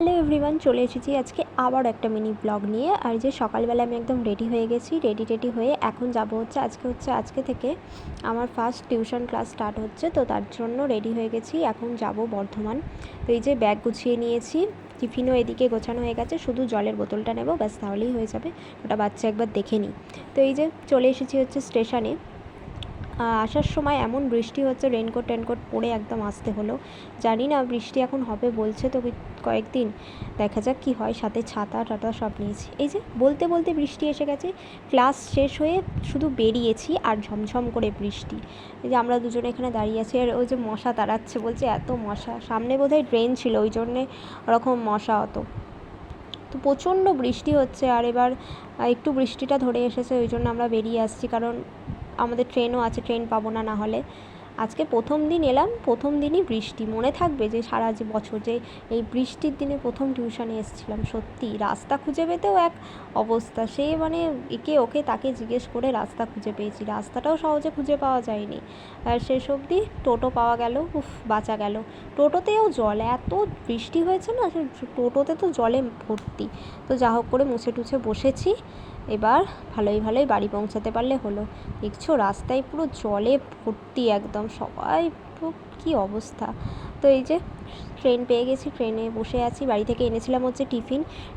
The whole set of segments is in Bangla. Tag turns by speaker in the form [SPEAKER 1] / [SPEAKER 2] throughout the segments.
[SPEAKER 1] হ্যালো এভরিওয়ান, চলে এসেছি আজকে আবার একটা মিনি ব্লগ নিয়ে। আর যে সকালবেলা আমি একদম রেডি হয়ে গেছি, রেডি হয়ে এখন যাব আজকে থেকে আমার ফার্স্ট টিউশন ক্লাস স্টার্ট হচ্ছে। তো তার জন্য রেডি হয়ে গেছি, এখন যাব বর্ধমান। তো এই যে ব্যাগ গুছিয়ে নিয়েছি, টিফিনও এদিকে গোছানো হয়ে গেছে, শুধু জলের বোতলটা নেব, ব্যাস তাহলেই হয়ে যাবে। ওটা বাচ্চা একবার দেখে নিই। তো এই যে চলে এসেছি হচ্ছে স্টেশনে। আসার সময় এমন বৃষ্টি হচ্ছে, রেনকোট পরে একদম আসতে হলো। জানি না বৃষ্টি এখন হবে বলছে তো কয়েকদিন, দেখা যাক কী হয়। সাথে ছাতা টাতা সব নিয়েছি। এই যে বলতে বলতে বৃষ্টি এসে গেছে। ক্লাস শেষ হয়ে শুধু বেরিয়েছি আর ঝমঝম করে বৃষ্টি। এই যে আমরা দুজনে এখানে দাঁড়িয়ে আছি, আর ওই যে মশা তাড়াচ্ছে, বলছে এত মশা। সামনে বোধহয় ট্রেন ছিল, ওই জন্যে ওরকম মশা হতো। তো প্রচণ্ড বৃষ্টি হচ্ছে, আর এবার একটু বৃষ্টিটা ধরে এসেছে, ওই জন্য আমরা বেরিয়ে আসছি, কারণ আমাদের ট্রেনও আছে, ট্রেন পাবো না হলে। আজকে প্রথম দিন এলাম, প্রথম দিনই বৃষ্টি। মনে থাকবে যে সারা যে বছর যে এই বৃষ্টির দিনে প্রথম টিউশনে এসেছিলাম। সত্যি রাস্তা খুঁজে পেতেও এক অবস্থা, সে মানে একে ওকে তাকে জিজ্ঞেস করে রাস্তা খুঁজে পেয়েছি। রাস্তাটাও সহজে খুঁজে পাওয়া যায়নি। আর শেষ অবধি টোটো পাওয়া গেল, বাঁচা গেল। টোটোতেও জল, এত বৃষ্টি হয়েছে না, সে টোটোতে তো জলে ভর্তি। তো যা হোক করে মুছে টুছে বসেছি। এবার ভালোই বাড়ি পৌঁছাতে পারলে হলো। দেখছো রাস্তায় পুরো জলে ভর্তি একদম, সবাই পুরো কী অবস্থা। তো এই যে ট্রেন পেয়ে গেছি, ট্রেনে বসে আছি। বাড়ি থেকে এনেছিলাম হচ্ছে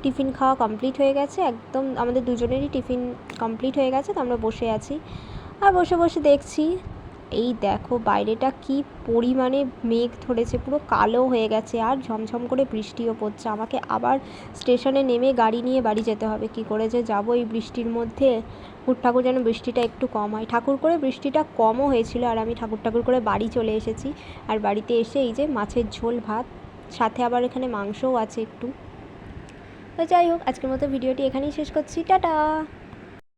[SPEAKER 1] টিফিন খাওয়া কমপ্লিট হয়ে গেছে, একদম আমাদের দুজনেরই টিফিন কমপ্লিট হয়ে গেছে। তো আমরা বসে আছি, আর বসে দেখছি এই দেখো বাইরেটা কি পরিমাণে মেঘ ধরেছে, পুরো কালো হয়ে গেছে, আর ঝমঝম করে বৃষ্টিও পড়ছে। আমাকে আবার স্টেশনে নেমে গাড়ি নিয়ে বাড়ি যেতে হবে। কি করে যে যাবো এই বৃষ্টির মধ্যে। ঠাকুর যেন বৃষ্টিটা একটু কম হয়। ঠাকুর করে বৃষ্টিটা কমও হয়েছিল, আর আমি ঠাকুর করে বাড়ি চলে এসেছি। আর বাড়িতে এসে এই যে মাছের ঝোল ভাত, সাথে আবার এখানে মাংসও আছে একটু। তো যাই হোক, আজকের মতো ভিডিওটি এখানেই শেষ করছি। টাটা।